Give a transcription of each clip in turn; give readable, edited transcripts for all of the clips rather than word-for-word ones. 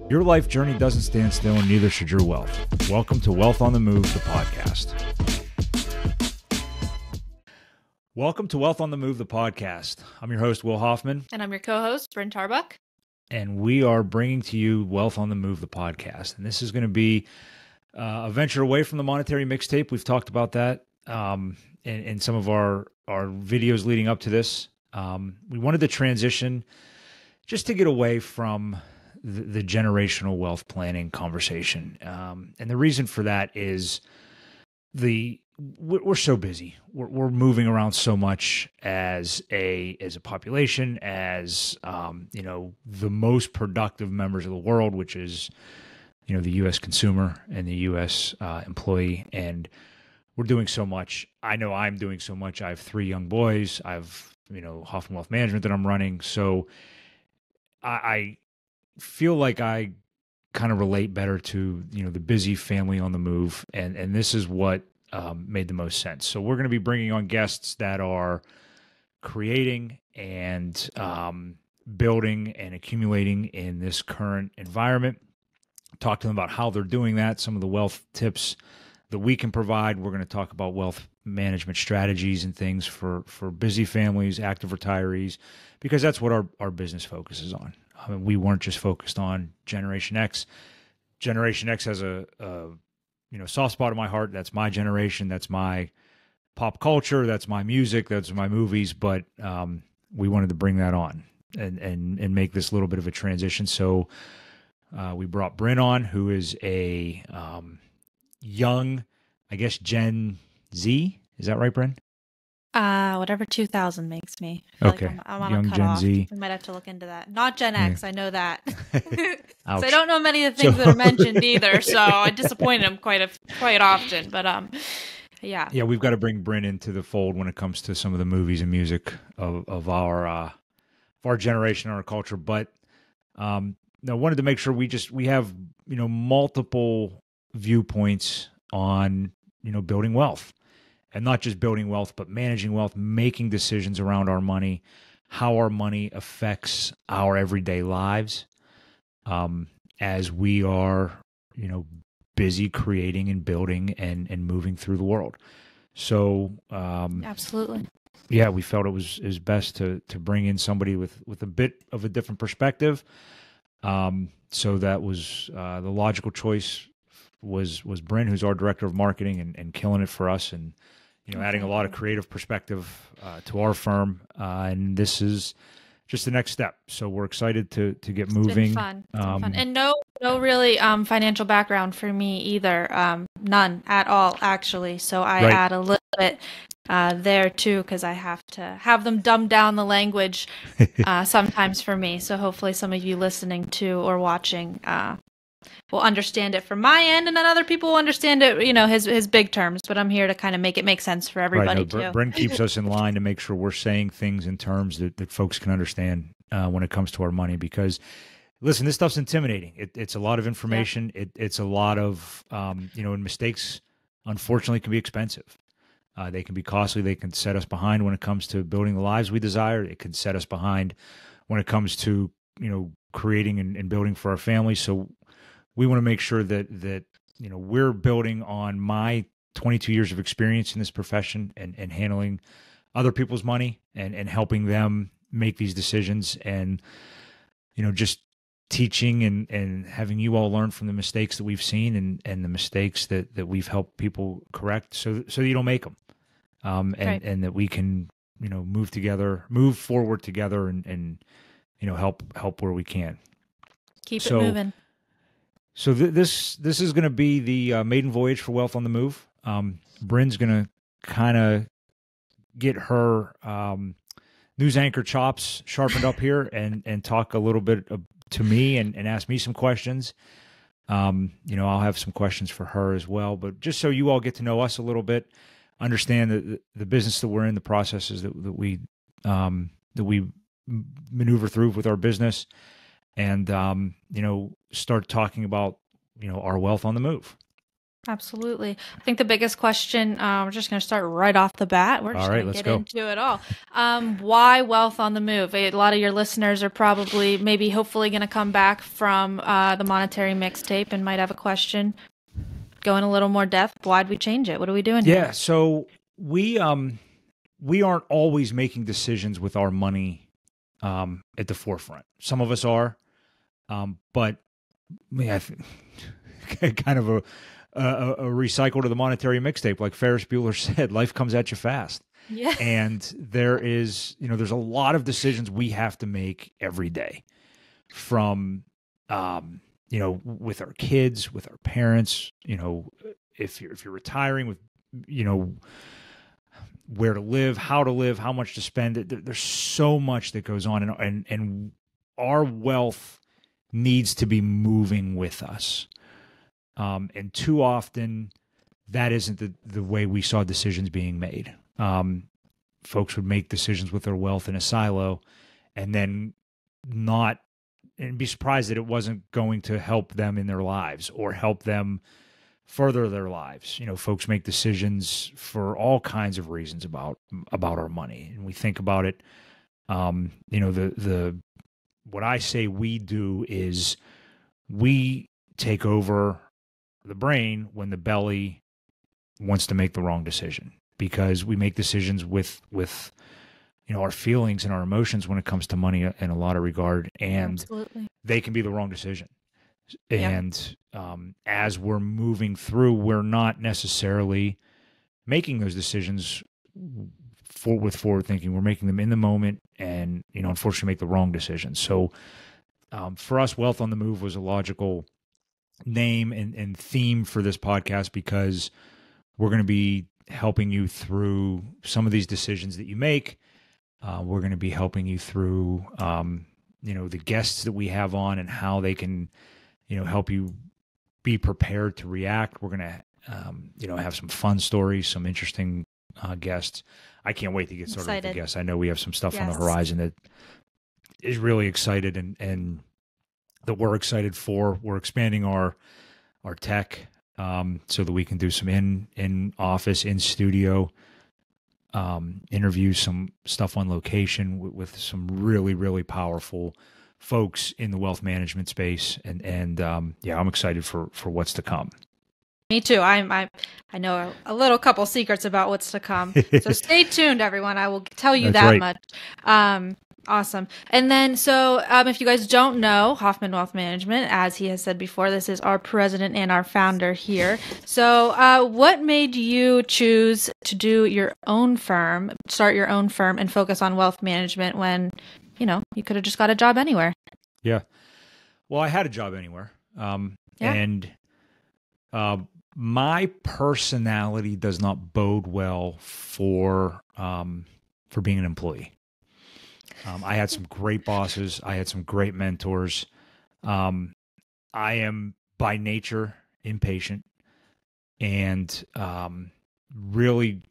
Your life journey doesn't stand still, and neither should your wealth. Welcome to Wealth on the Move, the podcast. Welcome to Wealth on the Move, the podcast. I'm your host, Will Hoffman. And I'm your co-host, Brynn Tarbuck. And we are bringing to you Wealth on the Move, the podcast. And this is going to be a venture away from the monetary mixtape. We've talked about that in some of our videos leading up to this. We wanted to transition just to get away from the generational wealth planning conversation. And the reason for that is we're so busy. We're moving around so much as a population, as the most productive members of the world, which is the U.S. consumer and the U.S. Employee, and we're doing so much. I know I'm doing so much. I have 3 young boys. I've Hoffman Wealth Management that I'm running. So I feel like I kind of relate better to the busy family on the move, and this is what made the most sense. So we're going to be bringing on guests that are creating and building and accumulating in this current environment. Talk to them about how they're doing that, some of the wealth tips that we can provide. We're going to talk about wealth management strategies and things for busy families, active retirees, because that's what our business focuses on. I mean, we weren't just focused on Generation X. Generation X has a soft spot in my heart. That's my generation. That's my pop culture. That's my music. That's my movies. But we wanted to bring that on and make this a little bit of a transition. So we brought Brynn on, who is a young, I guess, Gen Z. Is that right, Brynn? Whatever 2000 makes me. I feel like I'm on young a cutoff. Gen Z. We might have to look into that. Not Gen X, I know that. Ouch. So I don't know many of the things that are mentioned either, so I disappointed him quite often. But yeah. Yeah, we've got to bring Brynn into the fold when it comes to some of the movies and music of our generation, our culture. But I wanted to make sure we have multiple viewpoints on building wealth. And not just building wealth, but managing wealth, making decisions around our money, how our money affects our everyday lives as we are, busy creating and building and moving through the world. So, absolutely. Yeah, we felt it was best to bring in somebody with a bit of a different perspective. So that was the logical choice was Brynn, who's our director of marketing and killing it for us, and adding a lot of creative perspective to our firm. And this is just the next step. So we're excited to get moving. It's been fun. And no really financial background for me either. None at all, actually. So I add a little bit there too, because I have to have them dumb down the language sometimes for me. So hopefully some of you listening to or watching will understand it from my end, and then other people will understand it, his big terms. But I'm here to kind of make it make sense for everybody too. Brynn keeps us in line to make sure we're saying things in terms that folks can understand when it comes to our money. Because, listen, this stuff's intimidating. It's a lot of information. Yeah. It's a lot of, and mistakes, unfortunately, can be expensive. They can be costly. They can set us behind when it comes to building the lives we desire. It can set us behind when it comes to, creating and building for our family. So we want to make sure that we're building on my 22 years of experience in this profession and handling other people's money and helping them make these decisions, and just teaching and having you all learn from the mistakes that we've seen and the mistakes that we've helped people correct, so you don't make them, and that we can move forward together and help where we can. Keep it moving. So this is going to be the maiden voyage for Wealth on the Move. Brynn's going to kind of get her news anchor chops sharpened up here and talk a little bit to me and ask me some questions. I'll have some questions for her as well. But just so you all get to know us a little bit, understand the business that we're in, the processes that we maneuver through with our business, and start talking about our wealth on the move. Absolutely. I think the biggest question, we're just going to start right off the bat. We're just going to get into it all. Why wealth on the move? A lot of your listeners are probably, maybe, hopefully going to come back from the monetary mixtape and might have a question. Go in a little more depth. Why'd we change it? What are we doing here? Yeah, so we aren't always making decisions with our money at the forefront. Some of us are, but I kind of a recycle to the monetary mixtape, like Ferris Bueller said, life comes at you fast. Yeah. And there's a lot of decisions we have to make every day, from, with our kids, with our parents, if you're retiring, with, where to live, how much to spend. There's so much that goes on, and our wealth needs to be moving with us. And too often, that isn't the way we saw decisions being made. Folks would make decisions with their wealth in a silo, and then be surprised that it wasn't going to help them in their lives or help them further their lives. Folks make decisions for all kinds of reasons about our money, and we think about it. What I say we do is we take over the brain when the belly wants to make the wrong decision, because we make decisions with our feelings and our emotions when it comes to money in a lot of regard, and Absolutely. They can be the wrong decision. Yeah. And as we're moving through, we're not necessarily making those decisions with forward thinking. We're making them in the moment, and unfortunately make the wrong decisions. So for us, Wealth on the Move was a logical name and theme for this podcast, because we're going to be helping you through some of these decisions that you make. We're going to be helping you through the guests that we have on and how they can help you be prepared to react. We're going to have some fun stories, some interesting guests. I can't wait to get started with the guests. I know we have some stuff on the horizon that is really excited and that we're excited for. We're expanding our tech so that we can do some in office, in studio interviews, some stuff on location with some really, really powerful folks in the wealth management space. And I'm excited for what's to come. Me too. I know a little couple secrets about what's to come. So stay tuned, everyone. I will tell you that much. Awesome. And then, so if you guys don't know, Hoffman Wealth Management, as he has said before, this is our president and our founder here. So what made you choose to do your own firm, start your own firm, and focus on wealth management when, you could have just got a job anywhere? Yeah. Well, I had a job anywhere. And my personality does not bode well for being an employee. I had some great bosses. I had some great mentors. I am by nature impatient, and really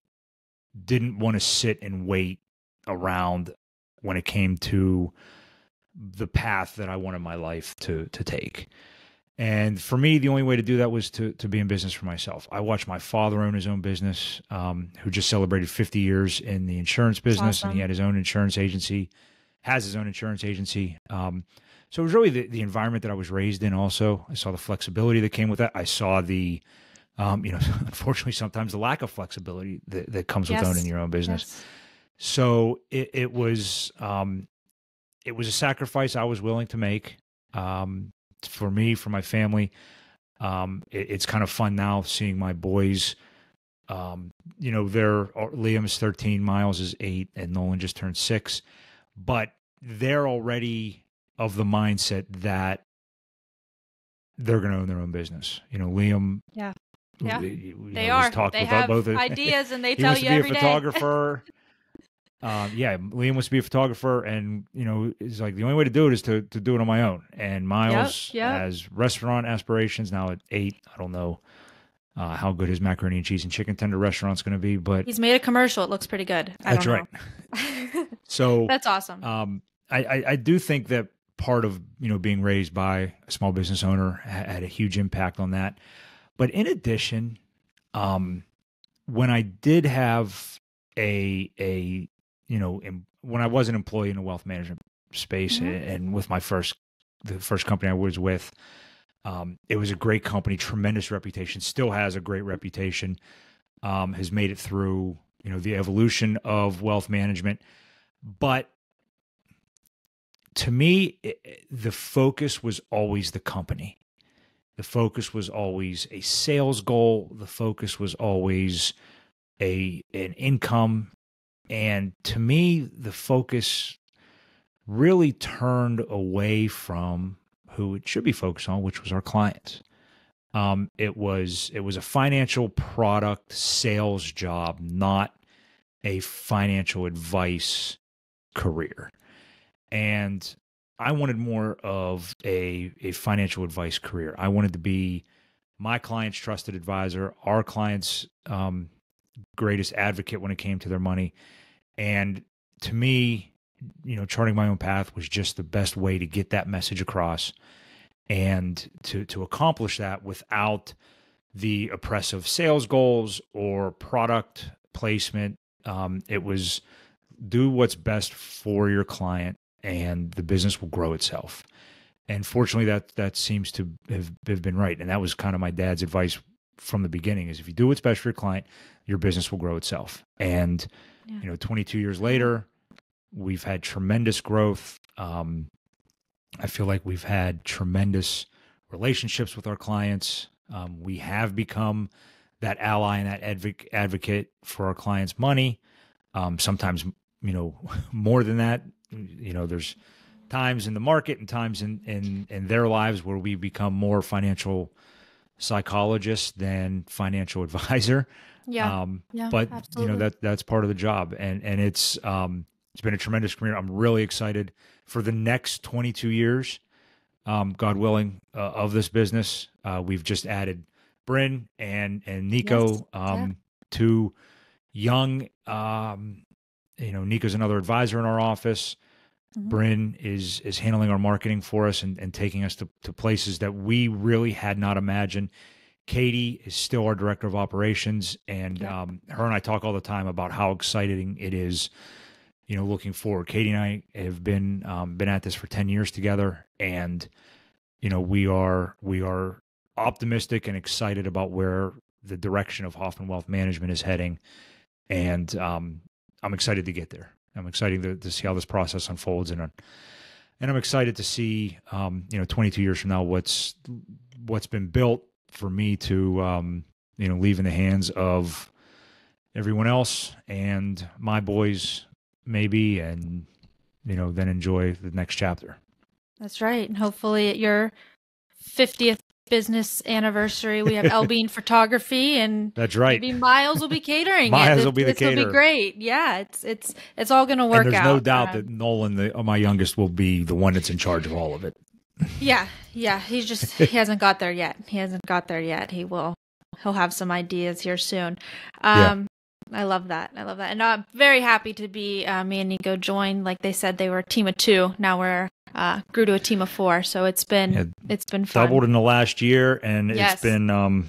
didn't want to sit and wait around when it came to the path that I wanted my life to take. And for me, the only way to do that was to be in business for myself. I watched my father own his own business, who just celebrated 50 years in the insurance business. Awesome. And he had his own insurance agency, has his own insurance agency. So it was really the environment that I was raised in also. I saw the flexibility that came with that. I saw the, unfortunately, sometimes the lack of flexibility that comes with owning your own business. Yes. So it was a sacrifice I was willing to make. For me, for my family. It's kind of fun now seeing my boys, Liam's 13, Miles is 8, and Nolan just turned 6, but they're already of the mindset that they're going to own their own business. Liam. Yeah. They are. They have both ideas, and they tell you every day. He wants to be a photographer. Liam wants to be a photographer, and it's like the only way to do it is to do it on my own. And Miles has restaurant aspirations now at 8. I don't know how good his macaroni and cheese and chicken tender restaurant's going to be, but he's made a commercial. It looks pretty good. That's right. So that's awesome. I do think that part of being raised by a small business owner had a huge impact on that. But in addition, when I did have when I was an employee in the wealth management space, and with the first company I was with, it was a great company, tremendous reputation, still has a great reputation, has made it through, the evolution of wealth management. But to me, the focus was always the company. The focus was always a sales goal. The focus was always an income. And to me, the focus really turned away from who it should be focused on, which was our clients. It was a financial product sales job, not a financial advice career. And I wanted more of a financial advice career. I wanted to be my client's trusted advisor, our client's greatest advocate when it came to their money. And to me, charting my own path was just the best way to get that message across, and to accomplish that without the oppressive sales goals or product placement. It was do what's best for your client, and the business will grow itself. And fortunately, that seems to have been right. And that was kind of my dad's advice from the beginning: is if you do what's best for your client, your business will grow itself. And 22 years later, we've had tremendous growth. I feel like we've had tremendous relationships with our clients. We have become that ally and that advocate for our clients' money. Sometimes, more than that. There's times in the market and times in their lives where we become more financial psychologist than financial advisor. But absolutely. that's part of the job, and it's been a tremendous career. I'm really excited for the next 22 years, God willing, of this business. We've just added Brynn and Nico, two young. Nico's another advisor in our office. Brynn is handling our marketing for us and taking us to places that we really had not imagined. Katie is still our director of operations, and her and I talk all the time about how exciting it is, looking forward. Katie and I have been at this for 10 years together, and we are optimistic and excited about where the direction of Hoffman Wealth Management is heading, and I'm excited to get there. I'm excited to see how this process unfolds, and I'm excited to see 22 years from now what's been built for me to leave in the hands of everyone else and my boys maybe, and then enjoy the next chapter. That's right. And hopefully at your 50th business anniversary, we have Elbean Photography, and that's right. Maybe Miles will be catering. Miles will be the caterer. This will be great. Yeah, it's all going to work out. And there's no doubt that Nolan, my youngest, will be the one that's in charge of all of it. Yeah. He hasn't got there yet. He'll have some ideas here soon. I love that. And I'm very happy to be me and Nico joined. Like they said, they were a team of 2. Now we're grew to a team of 4. So it's been fun. Doubled in the last year, and it's been a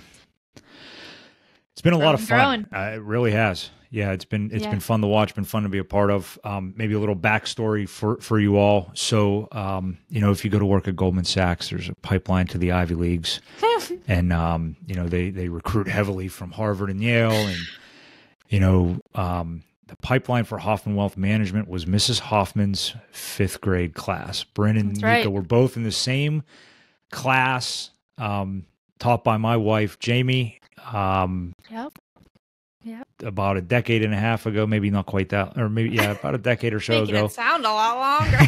lot of fun. It really has. Yeah, it's been fun to watch, been fun to be a part of. Maybe a little backstory for you all. So, if you go to work at Goldman Sachs, there's a pipeline to the Ivy Leagues, and they recruit heavily from Harvard and Yale, and the pipeline for Hoffman Wealth Management was Mrs. Hoffman's 5th grade class. Brynn and Nico were both in the same class, taught by my wife, Jamie. About a decade and a half ago, maybe not quite that, or maybe, about a decade or so Making ago. It sound a lot longer.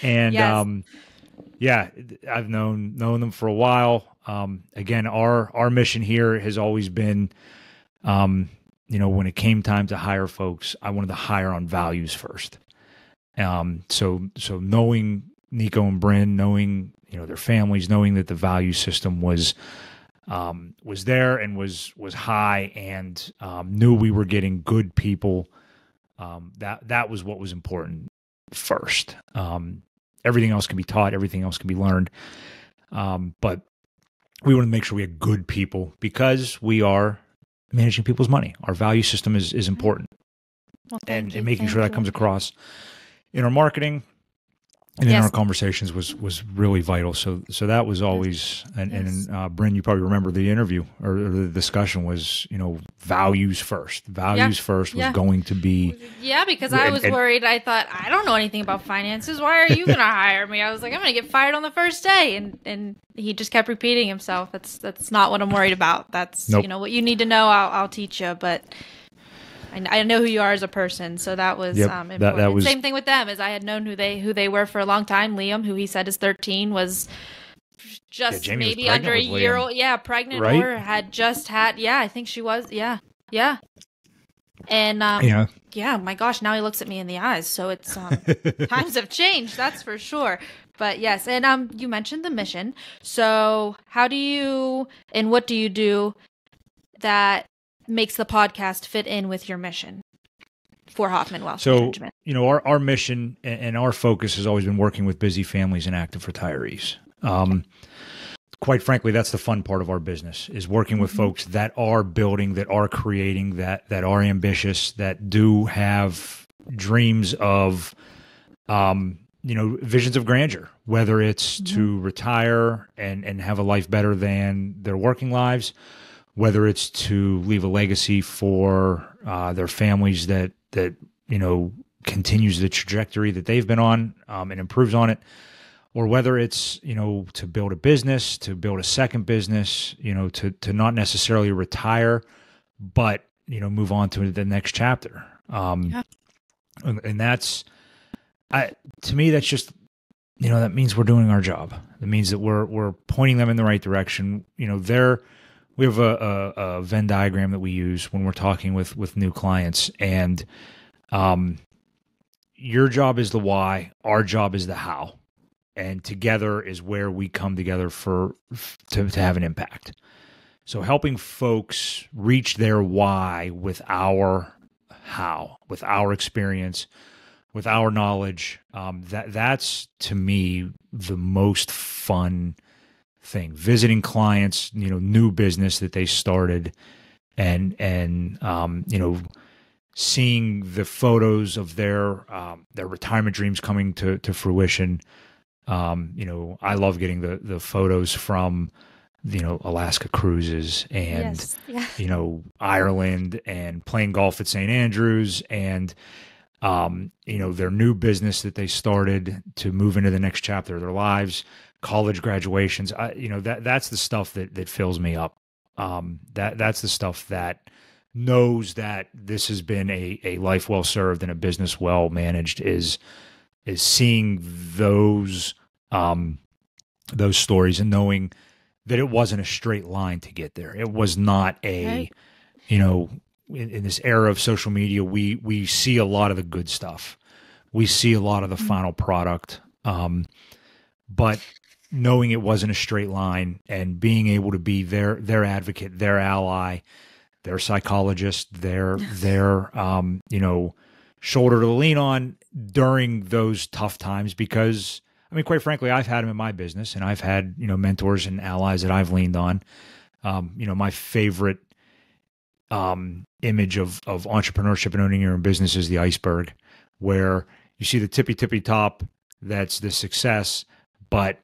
And, I've known them for a while. Again, our mission here has always been, when it came time to hire folks, I wanted to hire on values first. So knowing Nico and Brynn, knowing, their families, knowing that the value system was there and was high, and knew we were getting good people. That was what was important first. Everything else can be taught. Everything else can be learned. But we want to make sure we have good people because we are managing people's money. Our value system is important. Well, and making sure that comes across in our marketing and in our conversations was really vital. So that was always, and Brynn, you probably remember the interview or the discussion was, values first. Values first was going to be. Yeah, because I was worried. I thought, I don't know anything about finances. Why are you going to hire me? I was like, I'm going to get fired on the first day. And he just kept repeating himself. That's not what I'm worried about. That's, what you need to know, I'll teach you. But I know who you are as a person, so that was important. That was, same thing with them, as I had known who they were for a long time. Liam, who he said is 13, was just maybe under a year old. Yeah, pregnant, right? Or had just had. Yeah, I think she was. Yeah. And my gosh, now he looks at me in the eyes. So it's times have changed, that's for sure. But yes, and you mentioned the mission. So how do you and what do you do that makes the podcast fit in with your mission for Hoffman Wealth Management? Our mission and our focus has always been working with busy families and active retirees. Quite frankly, that's the fun part of our business, is working with folks that are building, that are creating, that are ambitious, that do have dreams of, visions of grandeur, whether it's to retire and have a life better than their working lives, whether it's to leave a legacy for their families that continues the trajectory that they've been on and improves on it, or whether it's to build a business, to build a second business, to not necessarily retire, but move on to the next chapter. And that's, to me, that's just that means we're doing our job. It means that we're pointing them in the right direction. We have a Venn diagram that we use when we're talking with new clients, and your job is the why, our job is the how, and together is where we come together to have an impact. So helping folks reach their why with our how, with our experience, with our knowledge, that's to me the most fun thing. Visiting clients, new business that they started, and seeing the photos of their retirement dreams coming to fruition. I love getting the photos from Alaska cruises and Ireland, and playing golf at St. Andrews, and their new business that they started to move into the next chapter of their lives. College graduations, that's the stuff that fills me up. That's the stuff that knows that this has been a life well served and a business well managed, is seeing those stories and knowing that it wasn't a straight line to get there. It was not in this era of social media, we see a lot of the good stuff. We see a lot of the final product, but knowing it wasn't a straight line, and being able to be their advocate, their ally, their psychologist, their shoulder to lean on during those tough times. Because quite frankly, I've had them in my business, and I've had mentors and allies that I've leaned on. My favorite image of entrepreneurship and owning your own business is the iceberg, where you see the tippy top, that's the success, but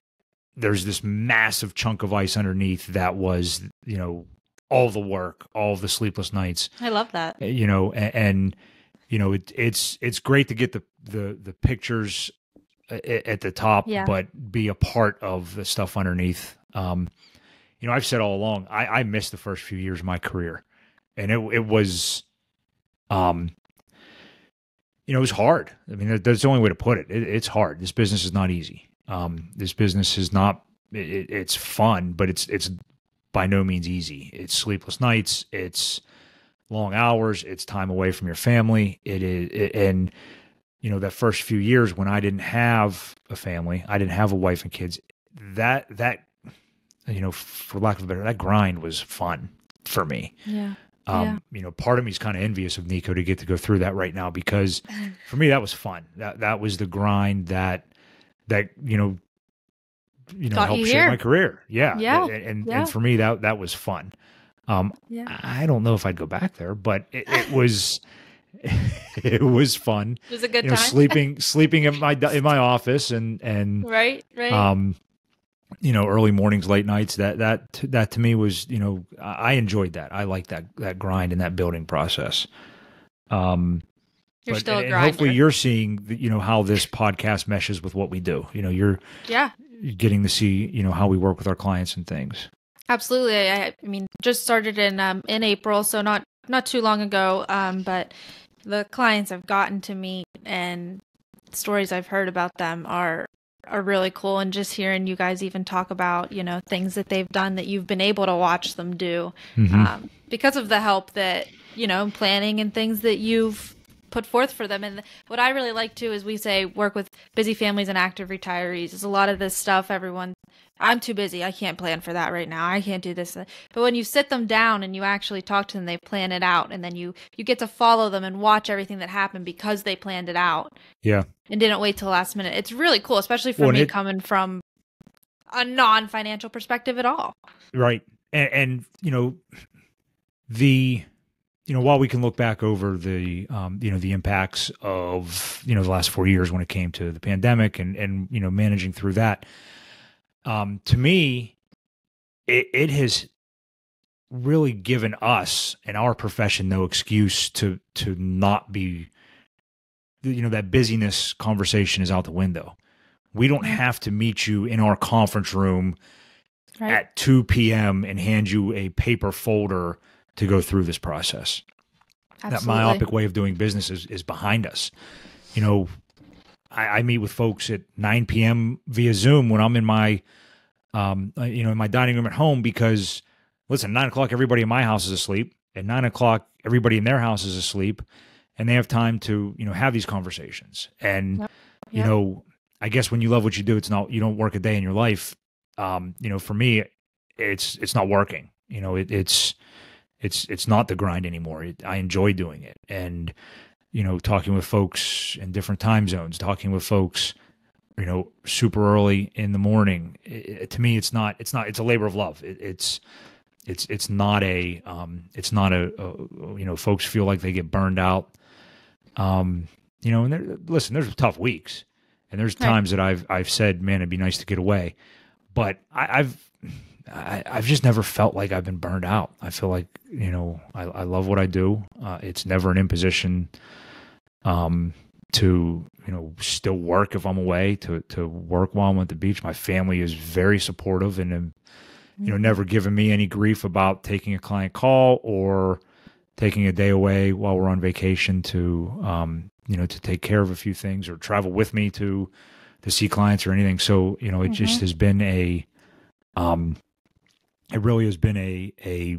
there's this massive chunk of ice underneath that was, all the work, all the sleepless nights. I love that. It's great to get the pictures at the top, but be a part of the stuff underneath. I've said all along, I missed the first few years of my career, and it was, it was hard. That's the only way to put it. It's hard. This business is not easy. This business is not, it's fun, but it's by no means easy. It's sleepless nights. It's long hours. It's time away from your family. It is, and that first few years when I didn't have a family, I didn't have a wife and kids, that for lack of a better, that grind was fun for me. Yeah. Part of me is kind of envious of Nico to get to go through that right now, because for me, that was fun. That was the grind that got helped you shape here. my career. Yeah. Yeah. And for me, that was fun. I don't know if I'd go back there, but it was, it was fun. It was a good time. Sleeping in my office and right. Early mornings, late nights. That to me was, I enjoyed that. I like that grind and that building process. You're still a grinder. And hopefully you're seeing, how this podcast meshes with what we do. You're getting to see, how we work with our clients and things. Absolutely. I mean, just started in April, so not too long ago. But the clients I've gotten to meet and stories I've heard about them are really cool. And just hearing you guys even talk about, things that they've done that you've been able to watch them do because of the help that, planning and things that you've put forth for them. And what I really like too is we say work with busy families and active retirees. There's a lot of this stuff I'm too busy. I can't plan for that right now. I can't do this. But when you sit them down and you actually talk to them, they plan it out. And then you get to follow them and watch everything that happened because they planned it out. Yeah. And didn't wait till the last minute. It's really cool, especially for me coming from a non-financial perspective at all. Right. And while we can look back over the impacts of, the last 4 years when it came to the pandemic and managing through that, to me, it has really given us and our profession no excuse to not be, that busyness conversation is out the window. We don't have to meet you in our conference room at 2 p.m. and hand you a paper folder to go through this process. Absolutely. That myopic way of doing business is behind us. I meet with folks at 9 p.m. via Zoom when I'm in my, in my dining room at home because, listen, 9 o'clock, everybody in my house is asleep. At 9 o'clock, everybody in their house is asleep, and they have time to, have these conversations. And, I guess when you love what you do, you don't work a day in your life. For me, it's not working. It's not the grind anymore. I enjoy doing it. And, talking with folks in different time zones, talking with folks, super early in the morning. To me, it's a labor of love. It's not folks feel like they get burned out. And there's tough weeks and there's times that I've said, man, it'd be nice to get away. But I've just never felt like I've been burned out. I feel like, I love what I do. It's never an imposition to, still work if I'm away, to work while I'm at the beach. My family is very supportive and, never given me any grief about taking a client call or taking a day away while we're on vacation to, to take care of a few things or travel with me to see clients or anything. So, it just has been it really has been a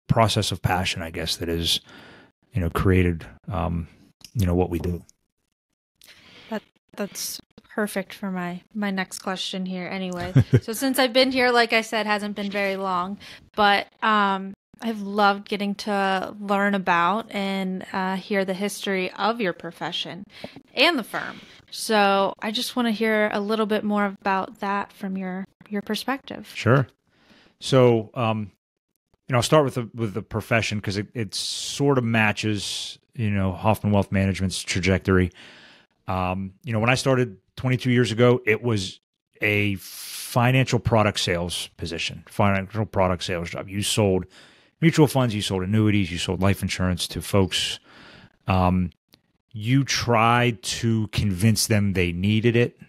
process of passion, I guess, that is, created, what we do. That's perfect for my next question here anyway. So since I've been here, like I said, hasn't been very long, but, I've loved getting to learn about and hear the history of your profession and the firm. So I just want to hear a little bit more about that from your perspective. Sure. So, I'll start with the profession because it sort of matches, Hoffman Wealth Management's trajectory. When I started 22 years ago, it was a financial product sales position, financial product sales job. You sold mutual funds, you sold annuities, you sold life insurance to folks. You tried to convince them they needed it.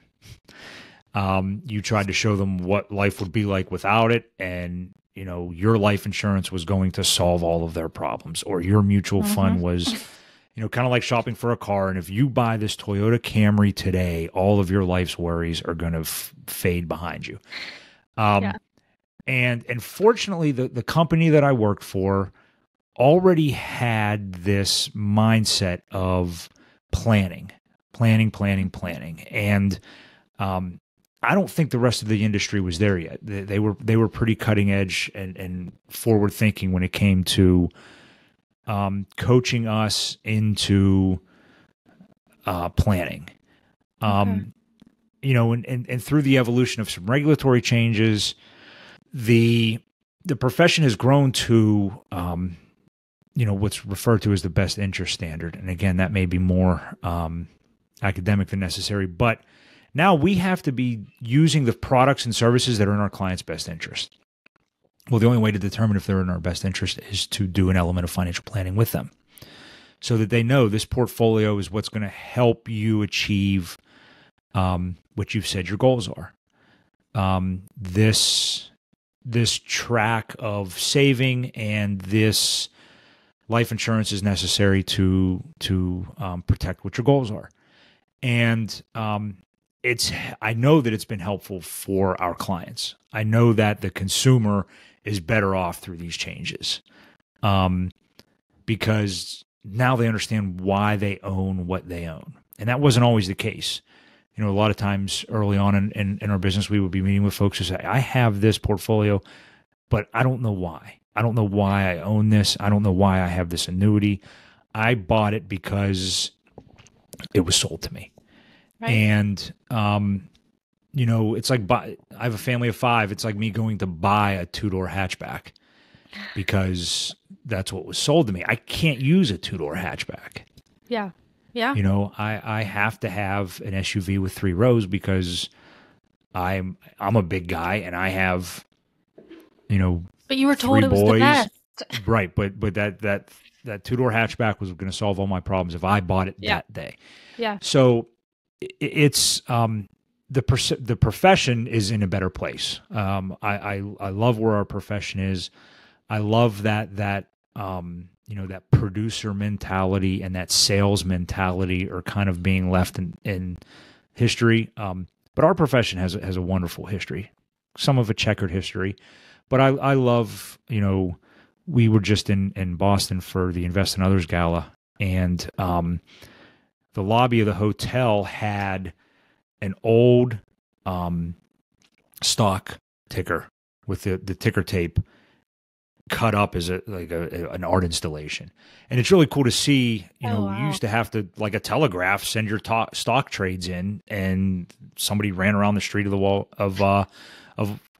You tried to show them what life would be like without it. And, your life insurance was going to solve all of their problems, or your mutual fund was, kind of like shopping for a car. And if you buy this Toyota Camry today, all of your life's worries are going to fade behind you. And fortunately, the company that I worked for already had this mindset of planning. And I don't think the rest of the industry was there yet. They were pretty cutting edge and forward thinking when it came to coaching us into planning. Okay. And through the evolution of some regulatory changes, the profession has grown to, what's referred to as the best interest standard. And again, that may be more academic than necessary, but now we have to be using the products and services that are in our client's best interest. Well, the only way to determine if they're in our best interest is to do an element of financial planning with them so that they know this portfolio is what's going to help you achieve what you've said your goals are. This track of saving and this life insurance is necessary to protect what your goals are. And I know that it's been helpful for our clients. I know that the consumer is better off through these changes because now they understand why they own what they own. And that wasn't always the case. A lot of times early on in our business, we would be meeting with folks who say, I have this portfolio, but I don't know why. I don't know why I own this. I don't know why I have this annuity. I bought it because it was sold to me. Right. And, it's like I have a family of 5. It's like me going to buy a 2-door hatchback because that's what was sold to me. I can't use a 2-door hatchback. Yeah. Yeah. I have to have an SUV with 3 rows because I'm a big guy and I have, But you were told it was the best. Right. But that 2-door hatchback was going to solve all my problems if I bought it that day. Yeah. So it's the profession is in a better place. I love where our profession is. I love that that producer mentality and that sales mentality are kind of being left in history. But our profession has a wonderful history, some of a checkered history. But I love, we were just in Boston for the Invest in Others Gala, and the lobby of the hotel had an old stock ticker with the ticker tape cut up as an art installation. And it's really cool to see, wow. You used to have to, like a telegraph, send your stock trades in, and somebody ran around the street of the wall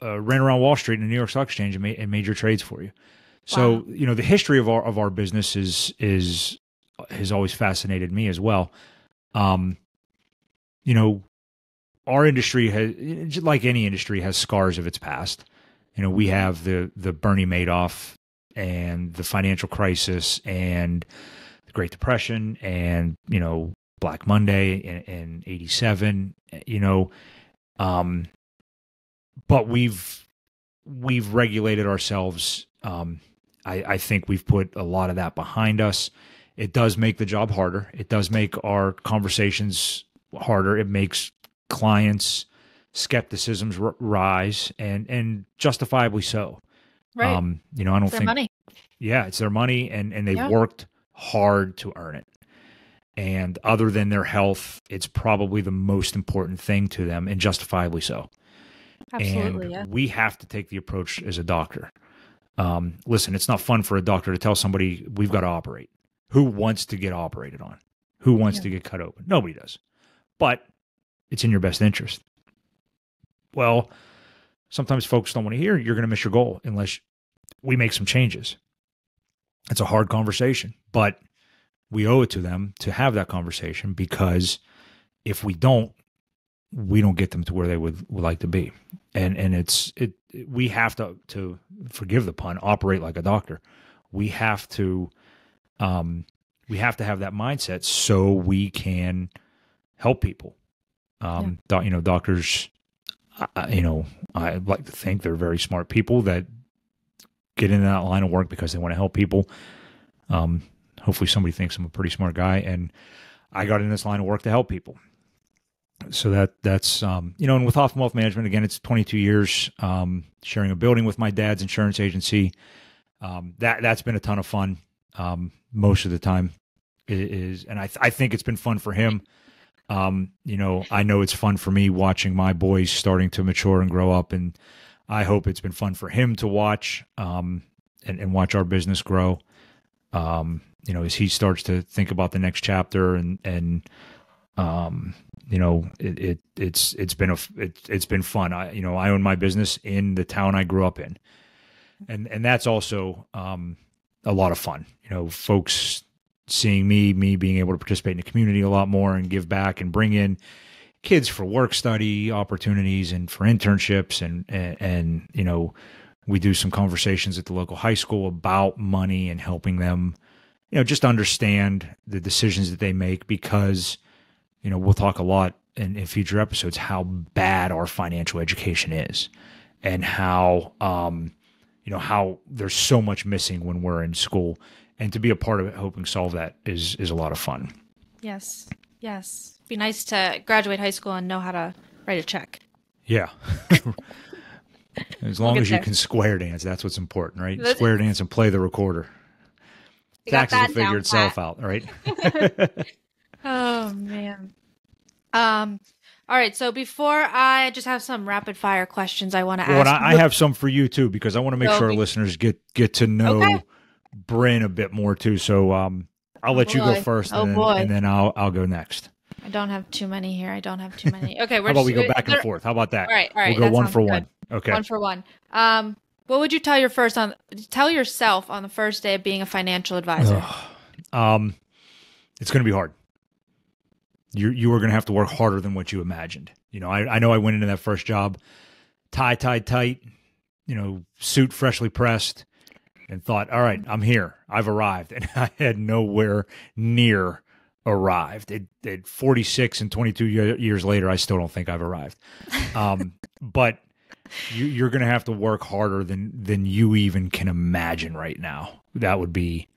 ran around Wall Street in the New York Stock Exchange and made your trades for you. So, wow. The history of our business has always fascinated me as well. Our industry has, like any industry, has scars of its past. We have the Bernie Madoff and the financial crisis and the Great Depression and, Black Monday in 87, but we've regulated ourselves. I think we've put a lot of that behind us. It does make the job harder. It does make our conversations harder. It makes clients' skepticisms rise, and justifiably so. Right. I don't think money. Yeah, it's their money, and they've worked hard to earn it. And other than their health, it's probably the most important thing to them, and justifiably so. Absolutely, and we have to take the approach as a doctor. Listen, it's not fun for a doctor to tell somebody we've got to operate. Who wants to get operated on? Who wants to get cut open? Nobody does. But it's in your best interest. Well, sometimes folks don't want to hear you're going to miss your goal unless we make some changes. It's a hard conversation, but we owe it to them to have that conversation, because if we don't get them to where they would like to be. And we have to forgive the pun, operate like a doctor. We have to have that mindset so we can help people. Doctors, I like to think they're very smart people that get into that line of work because they want to help people. Hopefully somebody thinks I'm a pretty smart guy, and I got in this line of work to help people. So that's and with Hoffman Wealth Management, again, it's 22 years, sharing a building with my dad's insurance agency. That's been a ton of fun. Most of the time it is. And I think it's been fun for him. I know it's fun for me watching my boys starting to mature and grow up, and I hope it's been fun for him to watch, and watch our business grow. As he starts to think about the next chapter and it's been fun. I own my business in the town I grew up in, and that's also a lot of fun. Folks seeing me being able to participate in the community a lot more and give back and bring in kids for work study opportunities and for internships, and we do some conversations at the local high school about money and helping them, just understand the decisions that they make, because, we'll talk a lot in future episodes how bad our financial education is, and how, how there's so much missing when we're in school, and to be a part of it, helping solve that is a lot of fun. Yes. Yes. Be nice to graduate high school and know how to write a check. Yeah. As long as you can square dance, that's what's important, right? Square dance and play the recorder. Taxes will figure itself out, right? Oh, man. All right. So before I just have some rapid fire questions I want to ask. Well, I have some for you too, because I want to make sure our listeners get to know Brynn a bit more too. So I'll let you go first, and then I'll go next. I don't have too many here. Okay. How about we go back and forth? How about that? All right. We'll go one for one. Okay. 1 for 1. What would you tell yourself on the first day of being a financial advisor? It's going to be hard. You are going to have to work harder than what you imagined. I know I went into that first job, tie tied tight, suit freshly pressed, and thought, all right, I'm here. I've arrived. And I had nowhere near arrived. At 46 and 22 years later, I still don't think I've arrived. But you're going to have to work harder than you even can imagine right now. That would be,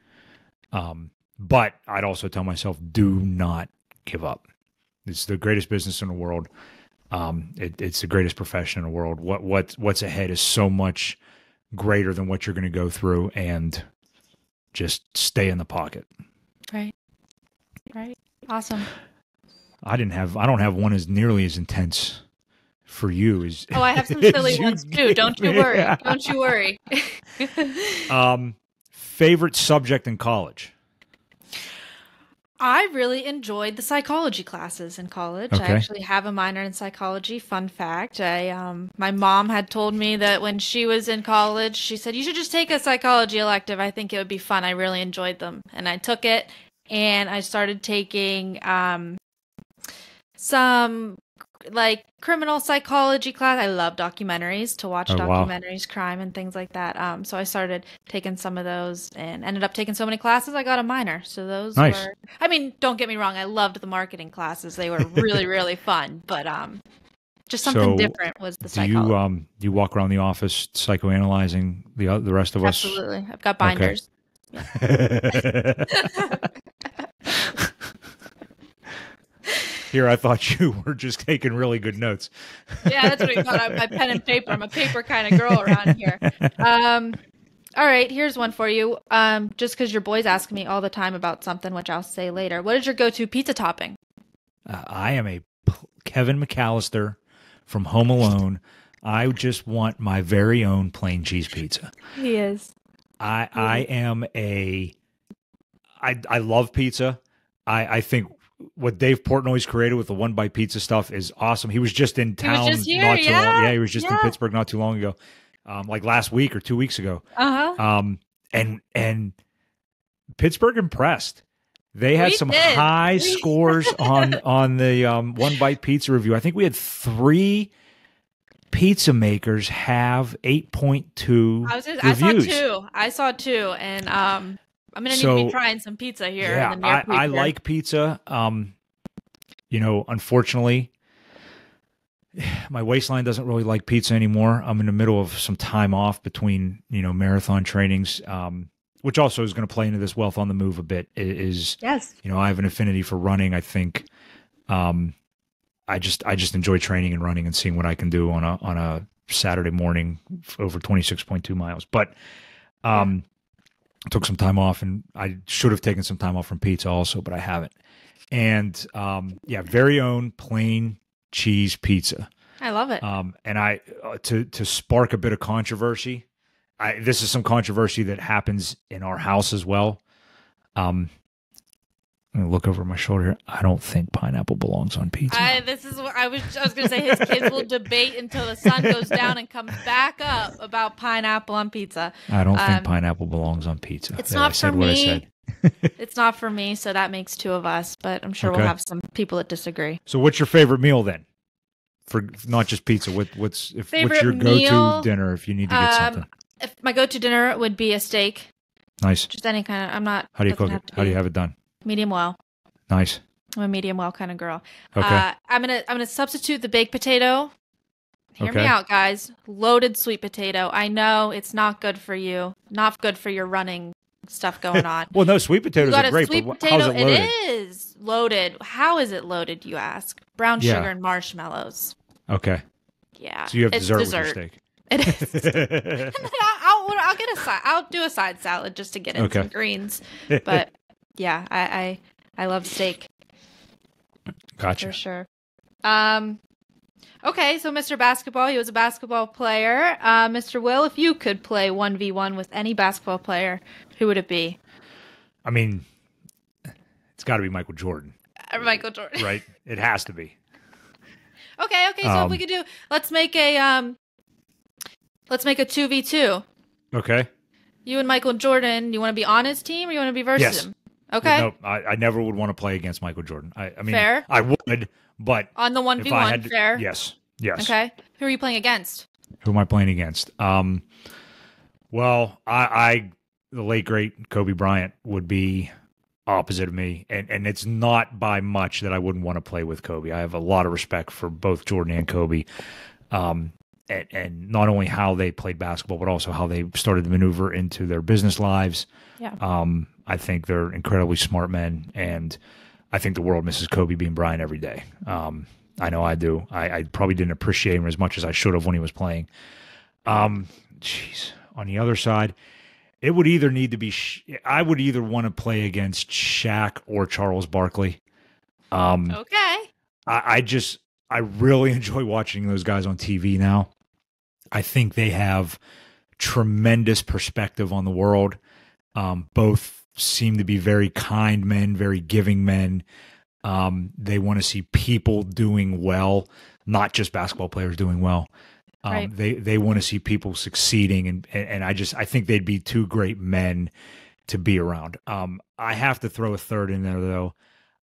but I'd also tell myself, do not give up. It's the greatest business in the world. It's the greatest profession in the world. What's ahead is so much greater than what you're going to go through, and just stay in the pocket. Right. Awesome. I don't have one as nearly as intense for you as I have some silly ones too. Don't you worry. Yeah. Don't you worry. Favorite subject in college? I really enjoyed the psychology classes in college. Okay. I actually have a minor in psychology. Fun fact. My mom had told me that when she was in college, she said, you should just take a psychology elective. I think it would be fun. I really enjoyed them. And I took it, and I started taking some criminal psychology class. I love documentaries, to watch documentaries, crime and things like that. So I started taking some of those and ended up taking so many classes, I got a minor. So those were, don't get me wrong, I loved the marketing classes. They were really, really fun. But just something different was the psychology. Do you walk around the office psychoanalyzing the rest of us? Absolutely. I've got binders. Okay. Yeah. Here, I thought you were just taking really good notes. Yeah, that's what I thought. My pen and paper. I'm a paper kind of girl around here. All right, here's one for you. Just because your boys ask me all the time about something, which I'll say later. What is your go-to pizza topping? I am a Kevin McAllister from Home Alone. I just want my very own plain cheese pizza. He is. I love pizza. I think what Dave Portnoy's created with the One Bite Pizza stuff is awesome. He was just in town not too long. Yeah, he was just in Pittsburgh not too long ago, like last week or 2 weeks ago. And Pittsburgh impressed. They had some high scores on the One Bite Pizza review. I think we had 3 pizza makers have 8.2 reviews. I saw 2, and I'm going to need to be trying some pizza here. Yeah, in the near future. I like pizza. Unfortunately, my waistline doesn't really like pizza anymore. I'm in the middle of some time off between, marathon trainings, which also is going to play into this Wealth on the Move a bit. Yes. I have an affinity for running. I think I just enjoy training and running and seeing what I can do on a Saturday morning over 26.2 miles. But took some time off, and I should have taken some time off from pizza also, but I haven't. And very own plain cheese pizza. I love it. And I to spark a bit of controversy. This is some controversy that happens in our house as well. I'm gonna look over my shoulder. I don't think pineapple belongs on pizza. This is what I was going to say. His kids will debate until the sun goes down and comes back up about pineapple on pizza. I don't think pineapple belongs on pizza. It's not for me. It's not for me, so that makes two of us. But I'm sure we'll have some people that disagree. So, what's your favorite meal then? For not just pizza. What's your go-to dinner if you need to get something? If my go-to dinner would be a steak. Nice. Just any kind of. I'm not. How do you cook it? How do you have it done? Medium well. Nice. I'm a medium well kind of girl. Okay. I'm gonna substitute the baked potato. Hear me out, guys. Loaded sweet potato. I know it's not good for you. Not good for your running stuff going on. Well, no, sweet potatoes are great, but how's it loaded? It is loaded. How is it loaded, you ask? Brown sugar and marshmallows. Okay. Yeah. So you have dessert with your steak. It is. I'll get a side. I'll do a side salad just to get in some greens. But yeah, I love steak. Gotcha. For sure. Okay, so Mr. Basketball, he was a basketball player. Mr. Will, if you could play 1v1 with any basketball player, who would it be? I mean, it's got to be Michael Jordan. Michael Jordan. Right? It has to be. Okay, so if we could do, let's make a 2v2. Okay. You and Michael Jordan, you want to be on his team or you want to be versus him? Okay. No, I never would want to play against Michael Jordan. I mean, fair. I would, but on the 1v1, fair. Yes. Okay. Who are you playing against? Who am I playing against? Well, the late great Kobe Bryant would be opposite of me, and it's not by much that I wouldn't want to play with Kobe. I have a lot of respect for both Jordan and Kobe, and not only how they played basketball, but also how they started to maneuver into their business lives. Yeah. I think they're incredibly smart men, and I think the world misses Kobe being Bryant every day. I know I do. I probably didn't appreciate him as much as I should have when he was playing. On the other side, it would either need to be. I would either want to play against Shaq or Charles Barkley. Okay. I really enjoy watching those guys on TV now. I think they have tremendous perspective on the world. Both seem to be very kind men, very giving men. They want to see people doing well, not just basketball players doing well. Right. They want to see people succeeding, and I think they'd be two great men to be around. I have to throw a third in there though.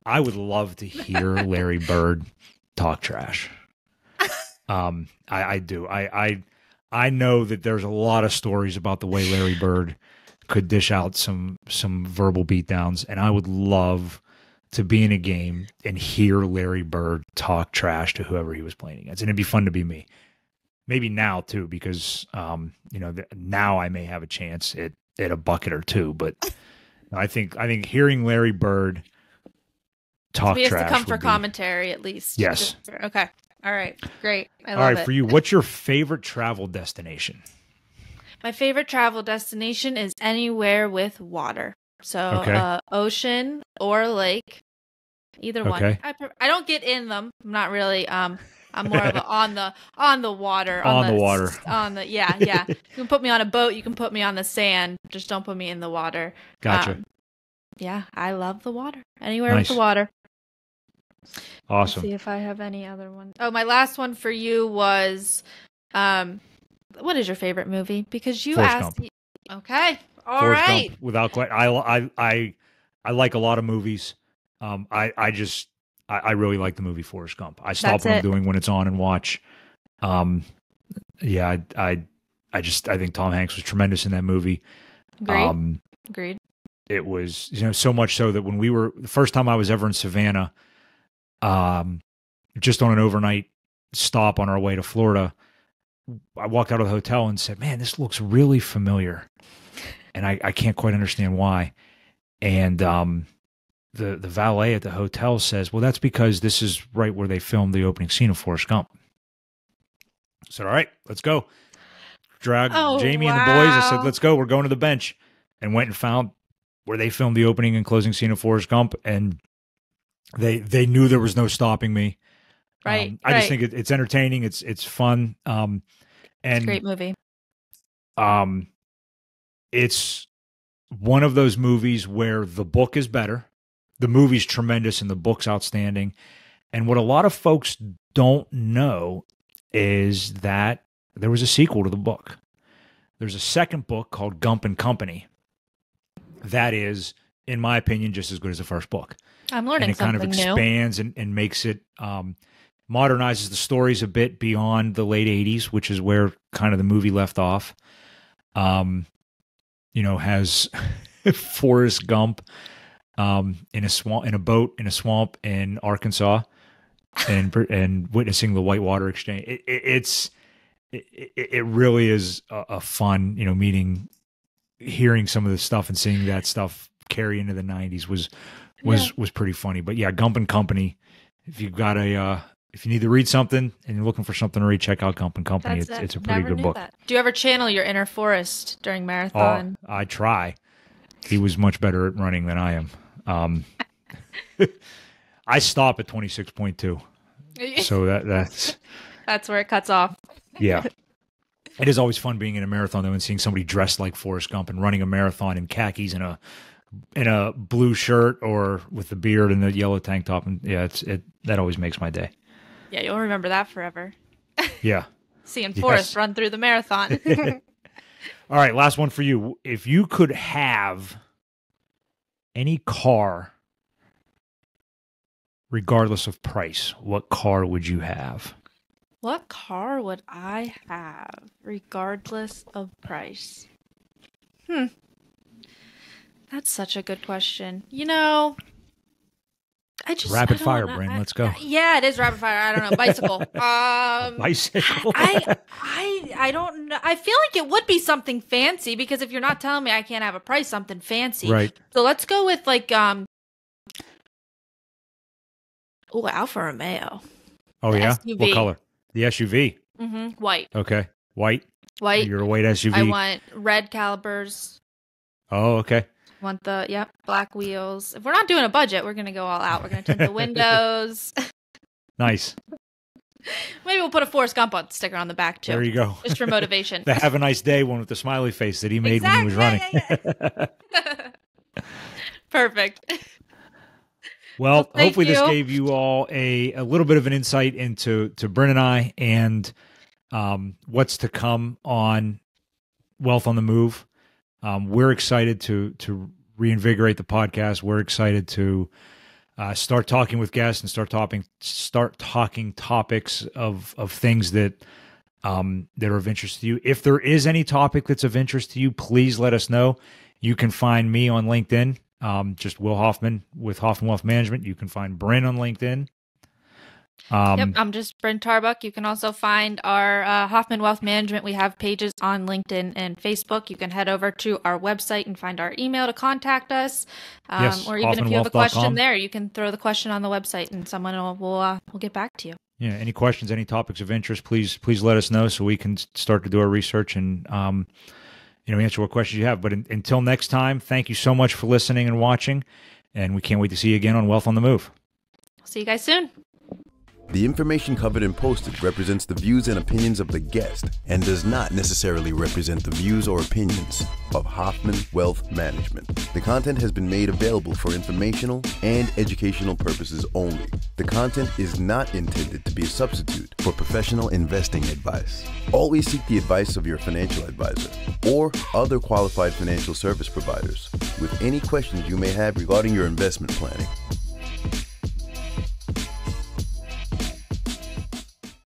I would love to hear Larry Bird talk trash. I do. I know that there's a lot of stories about the way Larry Bird could dish out some verbal beatdowns, and I would love to be in a game and hear Larry Bird talk trash to whoever he was playing against, and it'd be fun to be me. Maybe now too, because now I may have a chance at a bucket or two. But I think hearing Larry Bird talk trash. So he has to come for commentary at least. Yes. Okay. All right. Great. I love it. All right. For you, what's your favorite travel destination? My favorite travel destination is anywhere with water. So ocean or lake, either one. I don't get in them. I'm not really. I'm more of a on the water. Yeah. You can put me on a boat. You can put me on the sand. Just don't put me in the water. Gotcha. Yeah, I love the water. Anywhere with the water. Awesome. Let's see if I have any other one. Oh, my last one for you was, what is your favorite movie? Because you Forrest asked. Gump. Okay. All Forrest right. Gump, without question. I like a lot of movies. I really like the movie Forrest Gump. I stop what I'm doing when it's on and watch. Yeah, I think Tom Hanks was tremendous in that movie. Agreed. It was, so much so that when the first time I was ever in Savannah, just on an overnight stop on our way to Florida, I walked out of the hotel and said, "Man, this looks really familiar." And I can't quite understand why. And the valet at the hotel says, "Well, that's because this is right where they filmed the opening scene of Forrest Gump." I said, "All right, let's go." Dragged Jamie and the boys. I said, "Let's go. We're going to the bench." And went and found where they filmed the opening and closing scene of Forrest Gump. And they knew there was no stopping me. Right. I just think it's entertaining. It's fun. And it's a great movie. It's one of those movies where the book is better. the movie's tremendous and the book's outstanding. And what a lot of folks don't know is that there was a sequel to the book. There's a second book called Gump and Company that is, in my opinion, just as good as the first book. I'm learning something new. And it kind of expands and makes it, modernizes the stories a bit beyond the late 80s, which is where kind of the movie left off. Has Forrest Gump in a boat in a swamp in Arkansas and witnessing the whitewater exchange. It really is a fun, hearing some of the stuff and seeing that stuff carry into the 90s was pretty funny. But yeah, Gump and Company. If you've got if you need to read something and you're looking for something to read, check out Gump and Company. It's a pretty good book. That. Do you ever channel your inner Forrest during marathon? I try. He was much better at running than I am. I stop at 26.2. So that's where it cuts off. Yeah. It is always fun being in a marathon though and seeing somebody dressed like Forrest Gump and running a marathon in khakis and a blue shirt or with the beard and the yellow tank top. And yeah, that always makes my day. Yeah, you'll remember that forever. Yeah. Seeing Forrest run through the marathon. All right, last one for you. If you could have any car, regardless of price, what car would you have? What car would I have, regardless of price? That's such a good question. Rapid fire, Brynn. Let's go. Yeah, it is rapid fire. I don't know. Bicycle. Bicycle. I don't know. I feel like it would be something fancy because if you're not telling me I can't have a price, something fancy. Right. So let's go with Alfa Romeo. Oh, yeah? SUV. What color? The SUV. Mm-hmm. White. Okay. White. White. You're a white SUV. I want red calipers. Oh, okay. Want black wheels. If we're not doing a budget, we're going to go all out. We're going to tint the windows. Nice. Maybe we'll put a Forrest Gump sticker on the back, too. There you go. Just for motivation. The Have a Nice Day one with the smiley face that he made when he was running. Yeah. Perfect. Well, hopefully this gave you all a little bit of an insight into Brynn and I and what's to come on Wealth on the Move. We're excited to reinvigorate the podcast. We're excited to start talking with guests and start talking topics of things that are of interest to you. If there is any topic that's of interest to you, please let us know. You can find me on LinkedIn, just Will Hoffman with Hoffman Wealth Management. You can find Brynn on LinkedIn. Yep, I'm just Brynn Tarbuck. You can also find our Hoffman Wealth Management. We have pages on LinkedIn and Facebook. You can head over to our website and find our email to contact us. Yes, or even if you have a question there, you can throw the question on the website and someone will get back to you. Yeah, any questions, any topics of interest, please let us know so we can start to do our research and answer what questions you have. But until next time, thank you so much for listening and watching, and we can't wait to see you again on Wealth on the Move. See you guys soon. The information covered and posted represents the views and opinions of the guest and does not necessarily represent the views or opinions of Hoffman Wealth Management. The content has been made available for informational and educational purposes only. The content is not intended to be a substitute for professional investing advice. Always seek the advice of your financial advisor or other qualified financial service providers with any questions you may have regarding your investment planning.